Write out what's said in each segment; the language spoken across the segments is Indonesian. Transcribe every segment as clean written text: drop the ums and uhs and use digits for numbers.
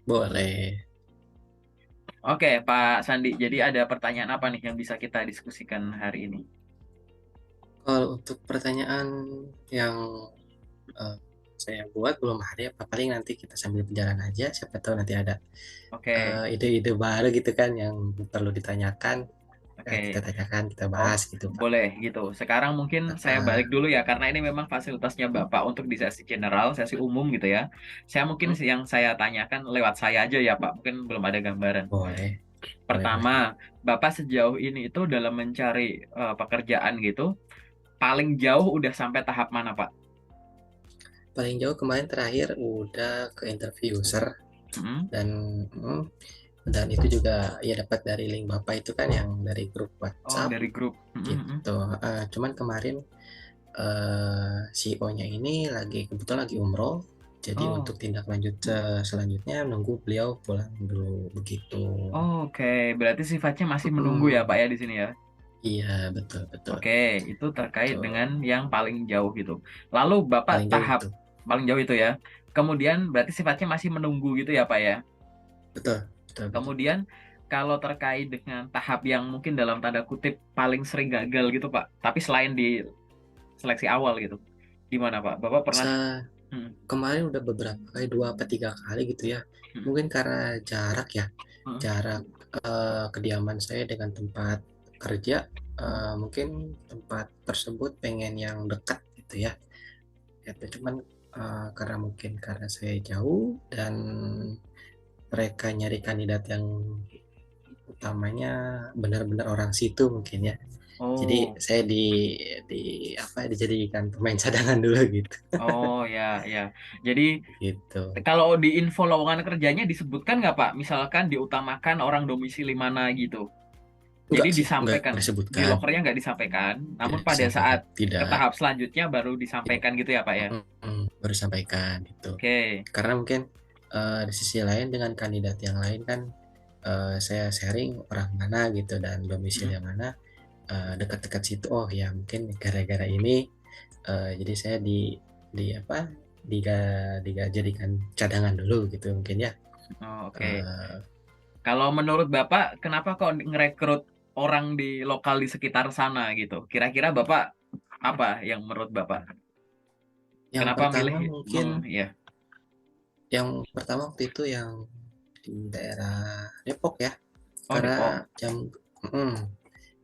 Boleh. Oke, Pak Sandi. Jadi ada pertanyaan apa nih yang bisa kita diskusikan hari ini? Kalau untuk pertanyaan yang eh, saya buat belum ada ya, Pak. Paling nanti kita sambil berjalan aja. Siapa tahu nanti ada Oke, ide-ide baru gitu kan yang perlu ditanyakan. Nah, kita oke. tanyakan, kita Oh, bahas gitu, Pak. boleh gitu. Sekarang mungkin saya balik Ah, dulu ya, karena ini memang fasilitasnya Bapak untuk di sesi general, sesi umum gitu ya. Saya mungkin hmm, yang saya tanyakan lewat saya aja ya, Pak. Mungkin belum ada gambaran. boleh, boleh, boleh. Pertama, Bapak sejauh ini itu dalam mencari pekerjaan gitu, paling jauh udah sampai tahap mana, Pak? Paling jauh kemarin terakhir udah ke interview user Mm-mm. dan hmm, dan itu juga ya dapat dari link Bapak itu kan yang dari grup Oh, WhatsApp dari grup. Mm-mm. gitu. Cuman kemarin CEO-nya ini kebetulan lagi umroh, jadi untuk Oh. tindak lanjut selanjutnya nunggu beliau pulang dulu begitu. Oke, berarti sifatnya masih menunggu ya Mm-mm. Pak ya di sini ya. Iya, betul betul Oke, itu terkait dengan betul. yang paling jauh gitu. Lalu Bapak Paling jauh tahap itu. paling jauh itu ya. Kemudian berarti sifatnya masih menunggu gitu ya Pak ya. Betul betul betul. Kemudian kalau terkait dengan tahap yang mungkin dalam tanda kutip paling sering gagal gitu Pak. Tapi selain di seleksi awal gitu. Gimana Pak? Bapak pernah. Saya Hmm, kemarin udah beberapa kali, 2 atau 3 kali gitu ya. hmm, Mungkin karena jarak ya, hmm, jarak kediaman saya dengan tempat kerja, hmm. mungkin tempat tersebut pengen yang dekat gitu ya. Itu cuman karena mungkin karena saya jauh dan mereka nyari kandidat yang utamanya benar-benar orang situ mungkin ya. Jadi Oh, saya di apa dijadikan pemain cadangan dulu gitu. oh ya ya. Jadi Gitu. kalau di info lowongan kerjanya disebutkan nggak Pak? Misalkan diutamakan orang domisili mana gitu. Jadi Enggak sih, disampaikan enggak di disebutkan, lokernya nggak disampaikan, namun tidak pada saat disampaikan, ke tidak, tahap selanjutnya baru tidak. disampaikan gitu ya Pak ya. Baru disampaikan gitu. Oke. Karena mungkin di sisi lain dengan kandidat yang lain kan saya sharing orang mana gitu dan Mm-mm. domisili yang mana dekat-dekat situ. Oh ya mungkin gara-gara ini jadi saya di apa dijadikan cadangan dulu gitu mungkin ya. Oh, oke. Eh, Kalau menurut Bapak, kenapa kok ngerekrut orang di lokal di sekitar sana gitu? Kira-kira Bapak apa yang menurut Bapak? yang Kenapa milih pertama mungkin ya? waktu itu yang di daerah Depok ya, Oh, karena Depok. mm,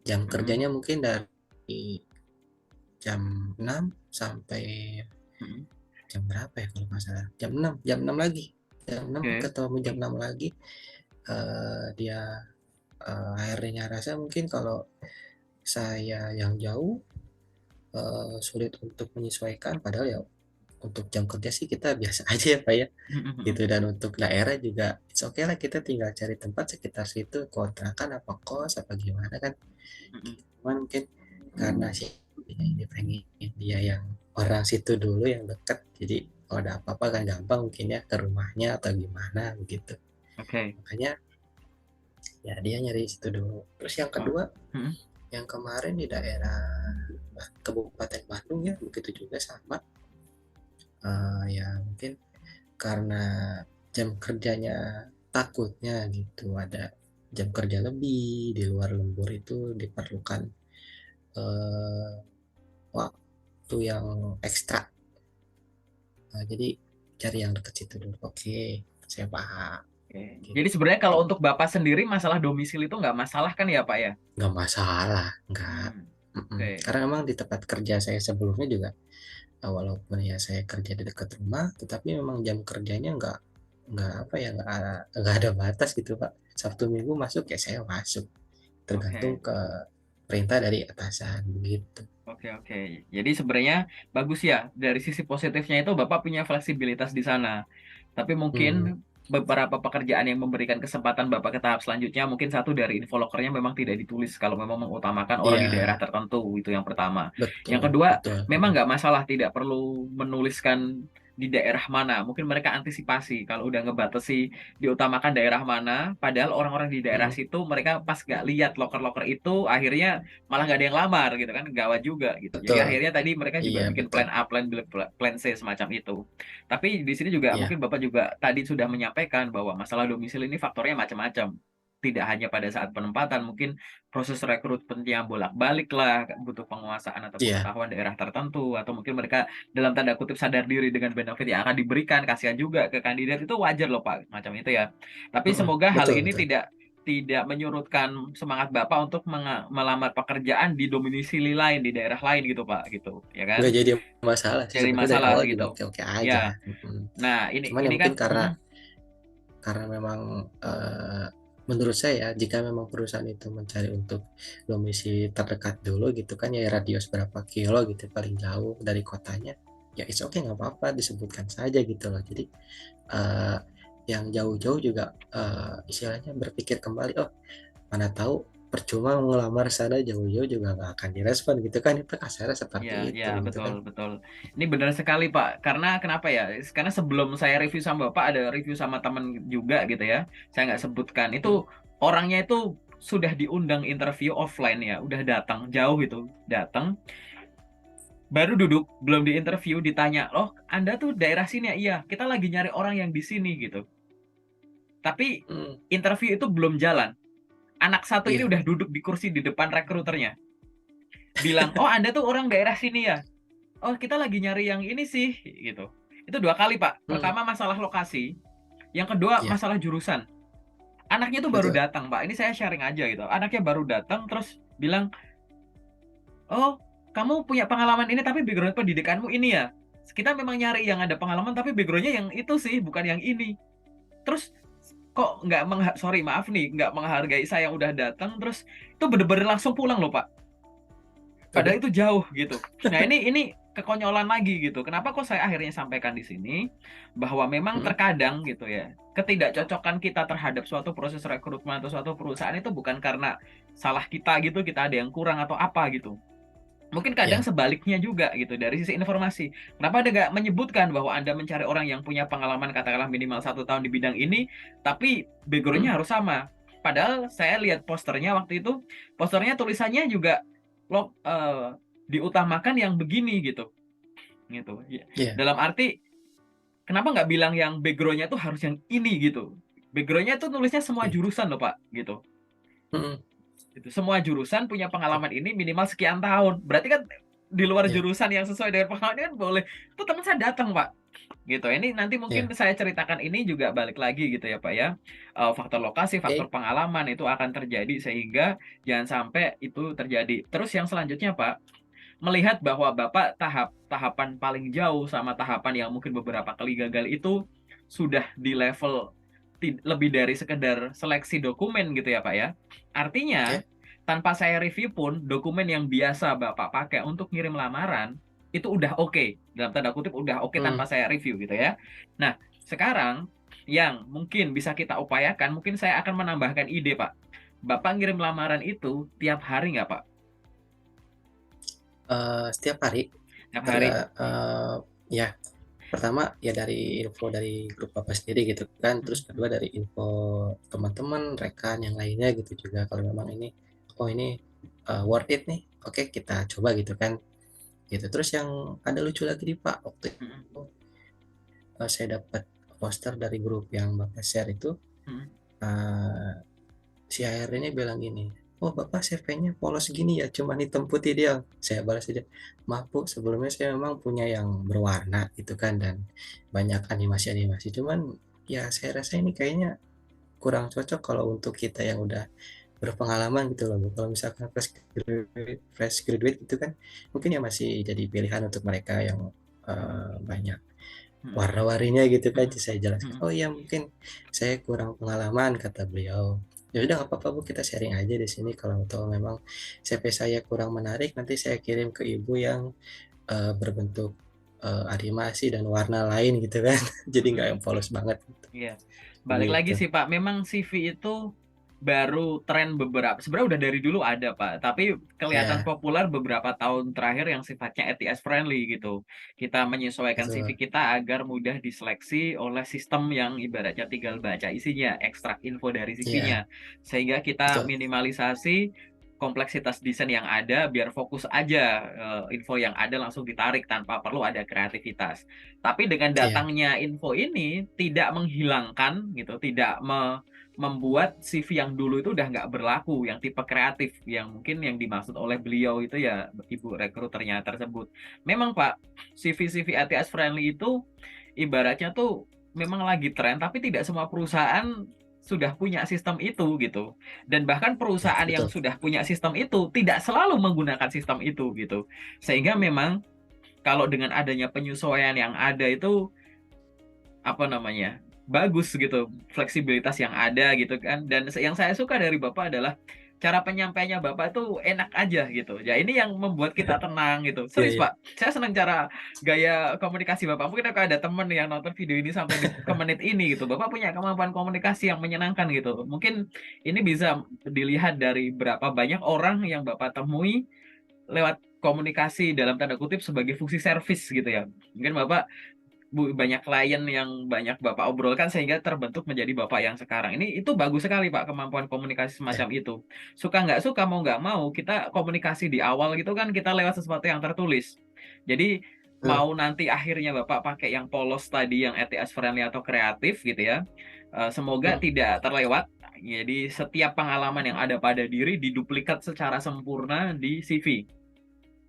jam Mm-mm. kerjanya mungkin dari jam 6 sampai Mm-mm. jam berapa ya kalau nggak salah, jam 6 lagi, jam 6 Oke. ketemu jam 6 lagi. Dia akhirnya rasa mungkin kalau saya yang jauh sulit untuk menyesuaikan, padahal ya untuk jam kerja sih kita biasa aja ya Pak ya gitu, Mm-mm. dan untuk daerah juga it's okay lah, kita tinggal cari tempat sekitar situ, kontrakan apa kos apa gimana kan. Mm-mm. Cuman mungkin karena sih ini pengen dia yang orang situ dulu yang dekat, jadi kalau ada apa-apa kan gampang mungkin ya ke rumahnya atau gimana begitu, Oke. makanya ya dia nyari situ dulu. Terus yang Oh. kedua, Mm-mm. yang kemarin di daerah Kabupaten Bandung ya begitu juga sama. Ya mungkin karena jam kerjanya takutnya gitu ada jam kerja lebih di luar lembur itu diperlukan eh, waktu yang ekstra. Jadi cari yang deket situ dulu. Oke, saya paham. Oke. Jadi sebenarnya Gitu. kalau untuk Bapak sendiri masalah domisili itu nggak masalah kan ya Pak ya? Nggak masalah, nggak. Hmm. Oke. Karena memang di tempat kerja saya sebelumnya juga, walaupun ya saya kerja di dekat rumah, tetapi memang jam kerjanya nggak apa ya nggak ada batas gitu Pak. Sabtu Minggu masuk ya saya masuk, tergantung Oke. ke perintah dari atasan begitu. Oke, oke. Jadi sebenarnya bagus ya. Dari sisi positifnya itu Bapak punya fleksibilitas di sana. Tapi mungkin Hmm, beberapa pekerjaan yang memberikan kesempatan Bapak ke tahap selanjutnya, mungkin satu dari infolokernya memang tidak ditulis kalau memang mengutamakan orang di daerah iya tertentu. Itu yang pertama. Yang betul kedua, betul. memang nggak masalah tidak perlu menuliskan di daerah mana. Mungkin mereka antisipasi kalau udah ngebatasi diutamakan daerah mana, padahal orang-orang di daerah Mhm. situ mereka pas nggak lihat loker-loker itu akhirnya malah nggak ada yang lamar gitu kan, gawat juga gitu. Jadi Betul. akhirnya tadi mereka juga Iya, bikin betul. plan A, plan B, plan C semacam itu. Tapi di sini juga Iya. mungkin Bapak juga tadi sudah menyampaikan bahwa masalah domisili ini faktornya macam-macam. Tidak hanya pada saat penempatan, mungkin proses rekrutmennya bolak-balik lah, butuh penguasaan atau Iya. pengetahuan daerah tertentu, atau mungkin mereka dalam tanda kutip sadar diri dengan benefit yang akan diberikan, kasihan juga ke kandidat, itu wajar loh Pak, macam itu ya. Tapi Mhm. semoga hal Betul, ini betul. tidak menyurutkan semangat Bapak untuk melamar pekerjaan di domisili lain, di daerah lain gitu Pak, gitu, ya Nggak kan? jadi masalah sih, Jadi sebenarnya dari masalah awal juga gitu. oke-oke aja, Ya. mhm. Nah, Cuman ya ini mungkin kan karena memang, menurut saya jika memang perusahaan itu mencari untuk domisili terdekat dulu gitu kan, ya radius berapa kilo gitu paling jauh dari kotanya, ya it's okay, nggak apa-apa disebutkan saja gitu loh. Jadi, eee, yang jauh-jauh juga, istilahnya berpikir kembali, "Oh, mana tahu percuma ngelamar sana jauh-jauh juga nggak akan direspon," gitu kan, itu kasarnya ya, seperti itu ya, gitu kan. betul, betul. Ini benar sekali, Pak. Karena kenapa ya? Karena sebelum saya review sama Bapak, ada review sama teman juga gitu ya. Saya nggak sebutkan. Mhm. Itu orangnya itu sudah diundang interview offline ya, udah datang jauh itu, datang, baru duduk, belum diinterview, ditanya, loh, Anda tuh daerah sini ya? Iya, kita lagi nyari orang yang di sini gitu. Tapi Mhm. interview itu belum jalan. Anak satu ini Iya. udah duduk di kursi di depan rekruternya, bilang, oh Anda tuh orang daerah sini ya? Oh, kita lagi nyari yang ini sih, gitu. Itu 2 kali, Pak. Mhm. Pertama masalah lokasi, yang kedua Iya, masalah jurusan. Anaknya tuh baru betul. datang, Pak. Ini saya sharing aja gitu. Anaknya baru datang terus bilang, "Oh, kamu punya pengalaman ini tapi background pendidikanmu ini ya? Kita memang nyari yang ada pengalaman tapi background-nya yang itu sih, bukan yang ini." Terus kok nggak sorry maaf nih, nggak menghargai saya yang udah datang, terus itu bener-bener langsung pulang loh, Pak. Waduh. Padahal itu jauh gitu. Nah, ini kekonyolan lagi gitu. Kenapa kok saya akhirnya sampaikan di sini bahwa memang Mhm. terkadang gitu ya, ketidakcocokan kita terhadap suatu proses rekrutmen atau suatu perusahaan itu bukan karena salah kita gitu, kita ada yang kurang atau apa gitu. Mungkin kadang Iya. sebaliknya juga gitu dari sisi informasi. Kenapa Anda nggak menyebutkan bahwa Anda mencari orang yang punya pengalaman katakanlah minimal 1 tahun di bidang ini, tapi Mhm. background-nya harus sama. Padahal saya lihat posternya waktu itu, posternya tulisannya juga diutamakan yang begini gitu, gitu. Ya, Iya. dalam arti kenapa nggak bilang yang background-nya tuh harus yang ini gitu. Background-nya tuh nulisnya semua Iya. jurusan loh, Pak, gitu. Mhm. Gitu. Semua jurusan punya Betul. pengalaman ini minimal sekian tahun. Berarti kan di luar Iya. jurusan yang sesuai dengan pengalaman ini kan boleh. Itu teman saya datang, Pak. Gitu. Ini nanti mungkin Iya. saya ceritakan ini juga balik lagi gitu ya, Pak ya. Faktor lokasi, faktor Oke. pengalaman itu akan terjadi sehingga jangan sampai itu terjadi. Terus yang selanjutnya, Pak, melihat bahwa Bapak tahapan paling jauh sama tahapan yang mungkin beberapa kali gagal itu sudah di level lebih dari sekedar seleksi dokumen gitu ya Pak ya. Artinya, Oke. tanpa saya review pun dokumen yang biasa Bapak pakai untuk ngirim lamaran itu udah oke, dalam tanda kutip udah oke Mmm. tanpa saya review gitu ya. Nah, sekarang yang mungkin bisa kita upayakan, mungkin saya akan menambahkan ide Pak. Bapak ngirim lamaran itu tiap hari nggak Pak? Setiap hari Tiap hari? ya pertama ya dari info dari grup Bapak sendiri gitu kan, terus Mhm, kedua mhm. dari info teman-teman, rekan yang lainnya gitu juga kalau memang ini, oh ini, worth it nih, oke kita coba gitu kan, gitu. Terus yang ada lucu lagi nih Pak, waktu Mhm, itu, saya dapat poster dari grup yang Bapak share itu, mhm. eee, si HR ini bilang gini, "Oh Bapak CV-nya polos gini ya, cuman hitam putih dia." Saya balas aja, "Maaf Bu, sebelumnya saya memang punya yang berwarna gitu kan dan banyak animasi-animasi, cuman ya saya rasa ini kayaknya kurang cocok kalau untuk kita yang udah berpengalaman gitu loh Bu. Kalau misalkan fresh graduate gitu kan, mungkin ya masih jadi pilihan untuk mereka yang, banyak Mhm, warna-warninya gitu kan." mhm, Saya jelaskan, mhm. "Oh iya mungkin saya kurang pengalaman," kata beliau. "Ya udah nggak apa-apa Bu, kita sharing aja di sini kalau tahu memang CV saya kurang menarik, nanti saya kirim ke Ibu yang, berbentuk, animasi dan warna lain," gitu kan. Jadi nggak Mhm, yang polos banget gitu, iya. Balik lagi begitu. sih, Pak, memang CV itu baru tren beberapa, sebenarnya udah dari dulu ada Pak, tapi kelihatan Ya, populer beberapa tahun terakhir yang sifatnya ATS friendly gitu. Kita menyesuaikan CV betul. kita agar mudah diseleksi oleh sistem yang ibaratnya tinggal baca isinya, ekstrak info dari Iya, CV-nya. Sehingga kita betul. minimalisasi kompleksitas desain yang ada, biar fokus aja info yang ada langsung ditarik tanpa perlu ada kreativitas. Tapi dengan Iya, datangnya info ini tidak menghilangkan gitu, tidak membuat CV yang dulu itu udah nggak berlaku, yang tipe kreatif, yang mungkin yang dimaksud oleh beliau itu ya ibu rekruternya tersebut. Memang Pak, CV-CV ATS friendly itu ibaratnya tuh memang lagi tren, tapi tidak semua perusahaan sudah punya sistem itu gitu. Dan bahkan ya, perusahaan yang betul. sudah punya sistem itu tidak selalu menggunakan sistem itu gitu. Sehingga memang kalau dengan adanya penyesuaian yang ada itu apa namanya, bagus gitu, fleksibilitas yang ada gitu kan. Dan yang saya suka dari Bapak adalah cara penyampaiannya Bapak tuh enak aja gitu. Ya ini yang membuat kita tenang gitu. Iya, Serius iya. Pak, saya senang cara gaya komunikasi Bapak. Mungkin kalau ada temen yang nonton video ini sampai ke menit ini gitu, Bapak punya kemampuan komunikasi yang menyenangkan gitu. Mungkin ini bisa dilihat dari berapa banyak orang yang Bapak temui lewat komunikasi dalam tanda kutip sebagai fungsi servis gitu ya. Mungkin Bapak banyak klien yang banyak Bapak obrolkan sehingga terbentuk menjadi Bapak yang sekarang. Ini itu bagus sekali Pak, kemampuan komunikasi Ya, semacam itu. Suka nggak suka, mau nggak mau, kita komunikasi di awal gitu kan kita lewat sesuatu yang tertulis. Jadi betul. mau nanti akhirnya Bapak pakai yang polos tadi, yang ETS friendly atau kreatif gitu ya, semoga Hmm, tidak terlewat. Jadi setiap pengalaman yang ada pada diri diduplikat secara sempurna di CV.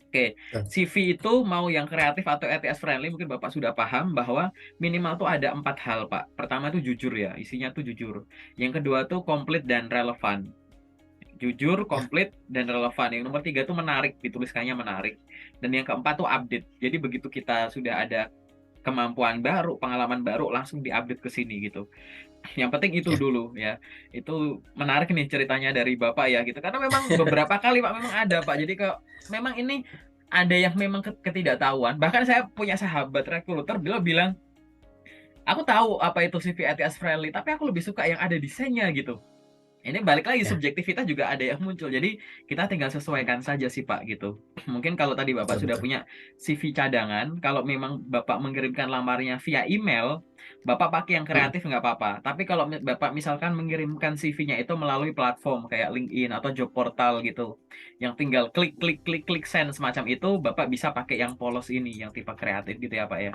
Oke, betul. CV itu mau yang kreatif atau ETS friendly, mungkin Bapak sudah paham bahwa minimal tuh ada 4 hal, Pak. Pertama tuh jujur ya, isinya tuh jujur. Yang kedua tuh komplit dan relevan. Jujur, Ya, komplit, dan relevan. Yang nomor 3 tuh menarik, dituliskannya menarik. Dan yang keempat tuh update. Jadi begitu kita sudah ada kemampuan baru, pengalaman baru, langsung diupdate ke sini gitu. Yang penting itu ya, dulu ya. Itu menarik nih ceritanya dari Bapak ya gitu. Karena memang beberapa kali Pak memang ada Pak. Jadi kalau memang ini ada yang memang ketidaktahuan. Bahkan saya punya sahabat rekruter beliau bilang, aku tahu apa itu CV ATS friendly, tapi aku lebih suka yang ada desainnya gitu. Ini balik lagi ya, subjektivitas juga ada yang muncul. Jadi kita tinggal sesuaikan saja sih Pak gitu. Mungkin kalau tadi Bapak betul, sudah betul. punya CV cadangan, kalau memang Bapak mengirimkan lamarnya via email, Bapak pakai yang Hmm, kreatif nggak apa-apa. Tapi kalau Bapak misalkan mengirimkan CV-nya itu melalui platform kayak LinkedIn atau job portal gitu, yang tinggal klik klik klik klik send semacam itu, Bapak bisa pakai yang polos ini, yang tipe kreatif gitu ya Pak ya.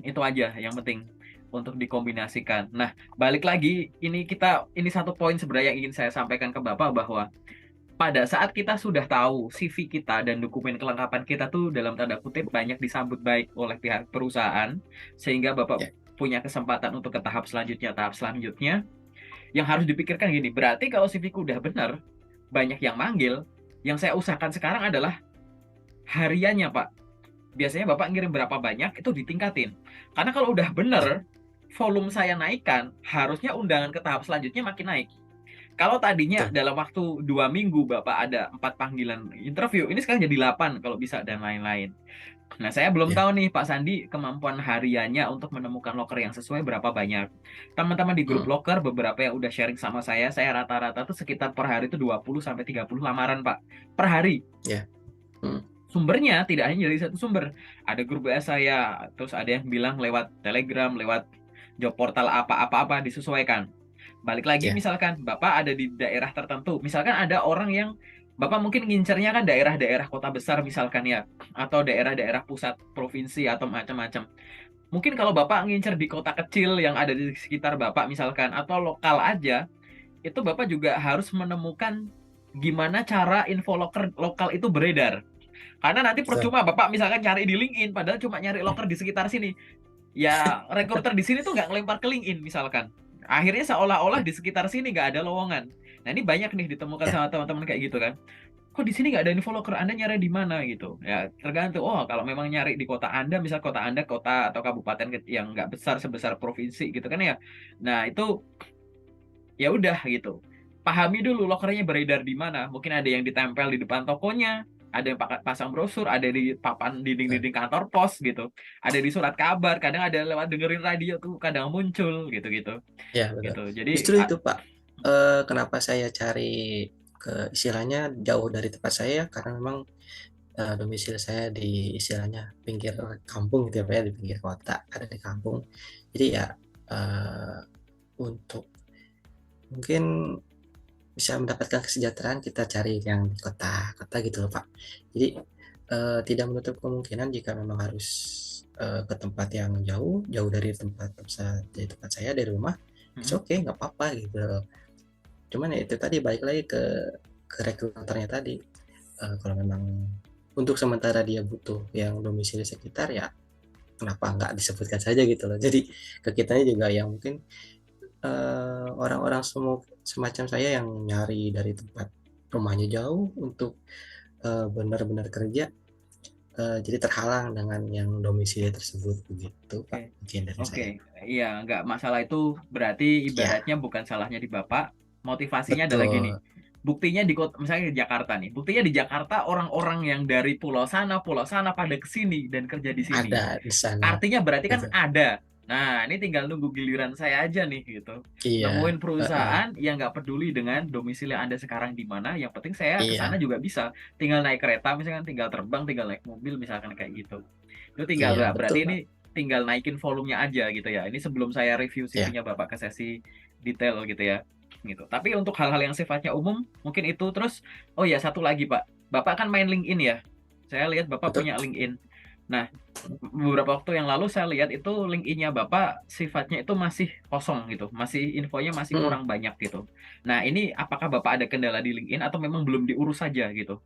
Itu aja yang penting untuk dikombinasikan. Nah, balik lagi ini satu poin sebenarnya yang ingin saya sampaikan ke Bapak bahwa pada saat kita sudah tahu CV kita dan dokumen kelengkapan kita tuh dalam tanda kutip banyak disambut baik oleh pihak perusahaan sehingga Bapak ya, punya kesempatan untuk ke tahap selanjutnya yang harus dipikirkan gini, berarti kalau CV-ku udah benar, banyak yang manggil, yang saya usahakan sekarang adalah hariannya, Pak. Biasanya Bapak ngirim berapa banyak itu ditingkatin. Karena kalau udah ya, bener, volume saya naikkan, harusnya undangan ke tahap selanjutnya makin naik. Kalau tadinya betul. dalam waktu 2 minggu Bapak ada 4 panggilan interview, ini sekarang jadi 8 kalau bisa dan lain-lain. Nah, saya belum Ya, tahu nih Pak Sandi kemampuan hariannya untuk menemukan loker yang sesuai berapa banyak. Teman-teman di grup hmm, loker beberapa yang udah sharing sama saya rata-rata tuh sekitar per hari itu 20 sampai 30 lamaran Pak. Per hari. ya, hmm, Sumbernya tidak hanya dari satu sumber. Ada grup WA saya, terus ada yang bilang lewat Telegram, lewat job portal apa-apa disesuaikan. Balik lagi ya, misalkan Bapak ada di daerah tertentu, misalkan ada orang yang Bapak mungkin ngincernya kan daerah-daerah kota besar misalkan ya, atau daerah-daerah pusat provinsi atau macam-macam. Mungkin kalau Bapak ngincer di kota kecil yang ada di sekitar Bapak misalkan, atau lokal aja, itu Bapak juga harus menemukan gimana cara info lokal itu beredar. Karena nanti betul. percuma Bapak misalkan cari di LinkedIn, padahal cuma nyari loker di sekitar sini. Ya, rekruter di sini tuh nggak ngelempar ke LinkedIn misalkan. Akhirnya seolah-olah Ya, di sekitar sini nggak ada lowongan. Nah, ini banyak nih ditemukan ya, sama teman-teman kayak gitu kan. Kok di sini nggak ada info loker, Anda nyari di mana gitu. Ya, tergantung. Oh, kalau memang nyari di kota Anda, misal kota Anda kota atau kabupaten yang nggak besar sebesar provinsi gitu kan ya. Nah, itu ya udah gitu. Pahami dulu lokernya beredar di mana. Mungkin ada yang ditempel di depan tokonya, ada yang pasang brosur, ada di papan betul. dinding-dinding kantor pos gitu. Ada di surat kabar, kadang ada lewat dengerin radio tuh kadang muncul gitu-gitu. Ya, betul. Gitu. Jadi Justru itu, Pak. Kenapa saya cari ke istilahnya jauh dari tempat saya, karena memang domisili saya di istilahnya pinggir kampung gitu ya Pak ya, di pinggir kota, ada di kampung. Jadi ya eh, untuk mungkin bisa mendapatkan kesejahteraan kita cari yang di kota-kota gitu loh Pak. Jadi tidak menutup kemungkinan jika memang harus ke tempat yang jauh, jauh dari tempat saya dari rumah, it's Mm-mm. okay, nggak apa-apa gitu loh. Cuman ya itu tadi balik lagi ke rekruternya tadi. Kalau memang untuk sementara dia butuh yang domisili sekitar ya kenapa nggak disebutkan saja gitu loh. Jadi ke kitanya juga yang mungkin orang-orang semacam saya yang nyari dari tempat rumahnya jauh untuk benar-benar kerja, jadi terhalang dengan yang domisili tersebut begitu Pak, Oke, mungkin dari oke, saya. iya nggak masalah itu berarti Ya, ibaratnya bukan salahnya di Bapak, motivasinya adalah gini, betul. buktinya di kota, misalnya di Jakarta nih, buktinya di Jakarta orang-orang yang dari pulau sana pada ke sini dan kerja di sini. Ada di sana. Artinya berarti kan Betul. ada. Nah, ini tinggal nunggu giliran saya aja nih gitu. Iya, Nemuin perusahaan yang nggak peduli dengan domisili Anda sekarang di mana, yang penting saya ke sana iya, juga bisa. Tinggal naik kereta misalkan, tinggal terbang, tinggal naik mobil misalkan kayak gitu. Itu tinggal iya, betul berarti ini Pak. tinggal naikin volumenya aja gitu ya. Ini sebelum saya review Ya, CV-nya Bapak ke sesi detail gitu ya. Gitu. Tapi untuk hal-hal yang sifatnya umum, mungkin itu terus oh ya satu lagi Pak. Bapak kan main LinkedIn ya. Saya lihat Bapak betul. punya LinkedIn. Nah, beberapa waktu yang lalu saya lihat itu LinkedIn-nya Bapak sifatnya itu masih kosong gitu, masih infonya masih Hmm. kurang banyak gitu. Nah, ini apakah Bapak ada kendala di LinkedIn atau memang belum diurus saja gitu?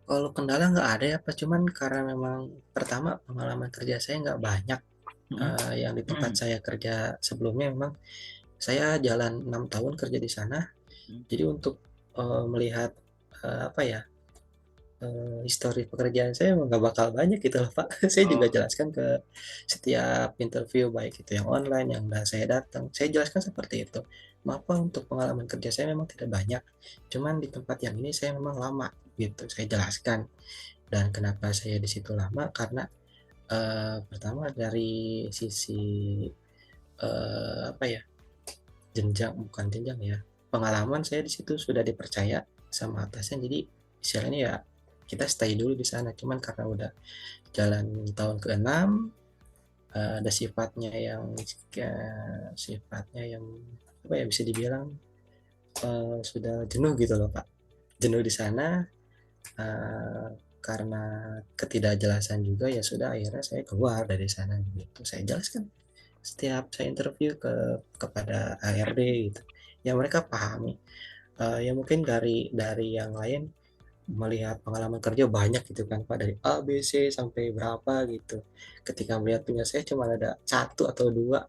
Kalau kendala nggak ada ya Pak, cuman karena memang pertama pengalaman kerja saya nggak banyak. Mm-mm. Yang di tempat Mm-mm. saya kerja sebelumnya memang saya jalan 6 tahun kerja di sana. Jadi untuk melihat apa ya, histori pekerjaan saya emang nggak bakal banyak gitu loh Pak. Saya juga Oh, jelaskan ke setiap interview baik itu yang online yang udah saya datang, saya jelaskan seperti itu. Maaf Pak, untuk pengalaman kerja saya memang tidak banyak, cuman di tempat yang ini saya memang lama gitu. Saya jelaskan dan kenapa saya di situ lama karena pertama dari sisi apa ya, jenjang bukan jenjang ya, pengalaman saya di situ sudah dipercaya sama atasan, jadi istilahnya ya kita stay dulu di sana. Cuman karena udah jalan tahun ke-6, ada sifatnya yang apa ya, bisa dibilang sudah jenuh gitu loh Pak, jenuh di sana. eh, karena ketidakjelasan juga ya sudah akhirnya saya keluar dari sana gitu. Saya jelaskan setiap saya interview kepada HRD gitu, ya mereka pahami. Ya mungkin dari yang lain melihat pengalaman kerja banyak gitu kan Pak, dari A B C sampai berapa gitu, ketika melihat punya saya cuma ada satu atau dua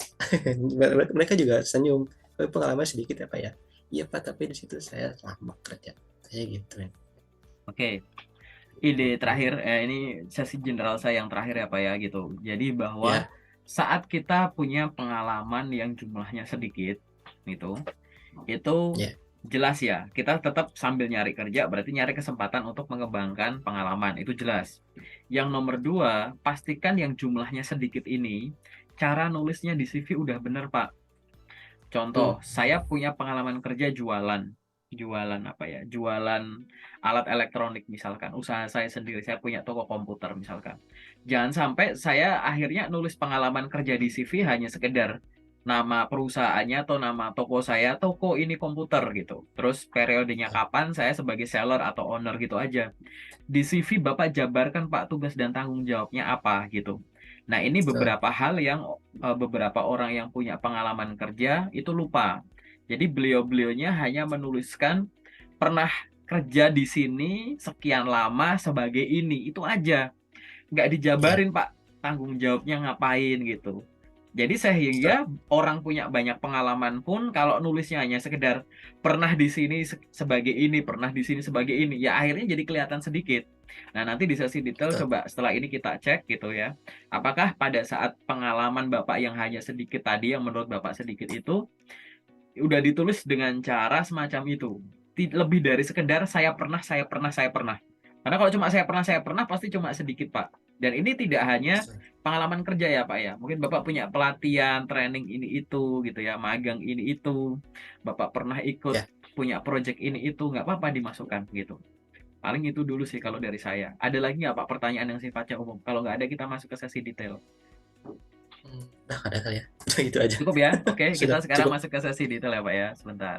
mereka juga senyum, tapi pengalaman sedikit ya Pak ya. Iya Pak, tapi di situ saya lama kerja saya gitu ya. oke. Ide terakhir, ini sesi general saya yang terakhir ya Pak ya gitu. Jadi bahwa Ya, saat kita punya pengalaman yang jumlahnya sedikit gitu, itu ya, jelas ya, kita tetap sambil nyari kerja, berarti nyari kesempatan untuk mengembangkan pengalaman, itu jelas. Yang nomor dua, pastikan yang jumlahnya sedikit ini, cara nulisnya di CV udah bener, Pak. hmm, Contoh, saya punya pengalaman kerja jualan. Jualan apa ya? Jualan alat elektronik misalkan. Usaha saya sendiri, saya punya toko komputer misalkan. Jangan sampai saya akhirnya nulis pengalaman kerja di CV hanya sekedar nama perusahaannya atau nama toko saya, toko ini komputer gitu. Terus periodenya kapan saya sebagai seller atau owner gitu aja. Di CV Bapak jabarkan Pak tugas dan tanggung jawabnya apa gitu. Nah, ini betul, beberapa hal yang beberapa orang yang punya pengalaman kerja itu lupa. Jadi beliau-beliaunya hanya menuliskan pernah kerja di sini sekian lama sebagai ini, itu aja. Nggak ya, dijabarin Pak tanggung jawabnya ngapain gitu. Jadi betul, sehingga orang punya banyak pengalaman pun kalau nulisnya hanya sekedar pernah di sini sebagai ini, pernah di sini sebagai ini, ya akhirnya jadi kelihatan sedikit. Nah, nanti di sesi detail betul, coba setelah ini kita cek gitu ya. Apakah pada saat pengalaman Bapak yang hanya sedikit tadi, yang menurut Bapak sedikit itu, udah ditulis dengan cara semacam itu. Lebih dari sekedar saya pernah, saya pernah, saya pernah. Karena kalau cuma saya pernah, pasti cuma sedikit, Pak. Dan ini tidak hanya Sorry. pengalaman kerja ya Pak ya. Mungkin Bapak punya pelatihan, training ini itu gitu ya, magang ini itu. Bapak pernah ikut Ya, punya project ini itu, nggak apa-apa dimasukkan gitu. Paling itu dulu sih kalau dari saya. Ada lagi nggak Pak pertanyaan yang sifatnya umum? Kalau nggak ada kita masuk ke sesi detail. udah ada kali ya. Udah itu aja. Cukup ya? Oke, kita Sudah sekarang cukup. masuk ke sesi detail ya Pak ya. Sebentar.